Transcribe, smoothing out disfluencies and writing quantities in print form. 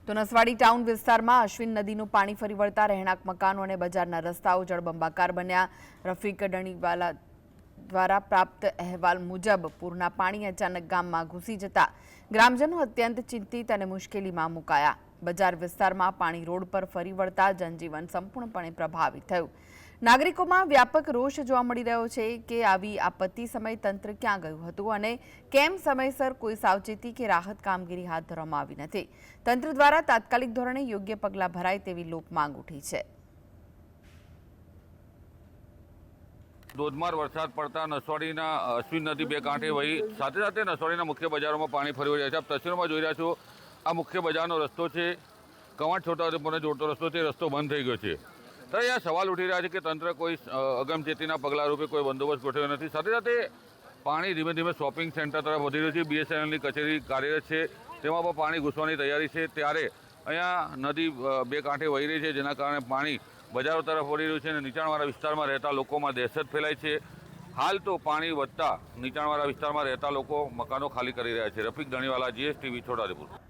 તો નસવાડી ટાઉન વિસ્તારમાં અશ્વિન નદીનું પાણી ફરી વળતા રહેણાંક મકાનો અને બજારના રસ્તાઓ જળબંબાકાર બન્યા। રફીક ડણીવાલા દ્વારા પ્રાપ્ત અહેવાલ મુજબ પૂરના પાણી અચાનક ગામમાં ઘૂસી જતા ગ્રામજનો અત્યંત ચિંતિત અને મુશ્કેલીમાં મુકાયા। બજાર વિસ્તારમાં પાણી રોડ પર ફરી વળતા જનજીવન સંપૂર્ણપણે પ્રભાવિત થયું। નાગરિકોમાં વ્યાપક રોષ જોવા મળી રહ્યો છે કે આવી આપત્તિ સમયે તંત્ર ક્યાં ગયું હતું અને કેમ સમયસર કોઈ સાવચેતી કે રાહત કામગીરી હાથ ધરવામાં આવી નથી। તંત્ર દ્વારા તાત્કાલિક ધોરણે યોગ્ય પગલાં ભરાય તેવી લોક માંગ ઉઠી છે। ધોધમાર વરસાદ પડતા નસવાડીના અશ્વિન નદી બે કાંઠે વહી સાથે સાથે નસવાડીના મુખ્ય બજારોમાં પાણી ફરી વળ્યા છે। આપ તસવીરોમાં જોઈ રહ્યા છો, આ મુખ્ય બજારનો રસ્તો છે, કવાંટ છોટાઉદેપુરને જોડતો રસ્તો, તે રસ્તો બંધ થઈ ગયો છે। તો અહીંયા સવાલ ઉઠી રહ્યા છે કે તંત્ર કોઈ અગમચેતીના પગલા રૂપે કોઈ બંદોબસ્ત ગોઠવ્યો નથી। સાથે સાથે પાણી ધીમે ધીમે શોપિંગ સેન્ટર તરફ વધી રહ્યું છે। BSNLની કચેરી કાર્યરત છે, તેમાં પણ પાણી ઘૂસવાની તૈયારી છે। ત્યારે અહીંયા નદી બે કાંઠે વહી રહી છે, જેના કારણે પાણી બજારો તરફ વળી રહ્યું છે અને નીચાણવાળા વિસ્તારમાં રહેતા લોકોમાં દહેશત ફેલાય છે। હાલ તો પાણી વધતા નીચાણવાળા વિસ્તારમાં રહેતા લોકો મકાનો ખાલી કરી રહ્યા છે। રફીક ડણીવાલા, GSTV, છોટાઉદેપુર।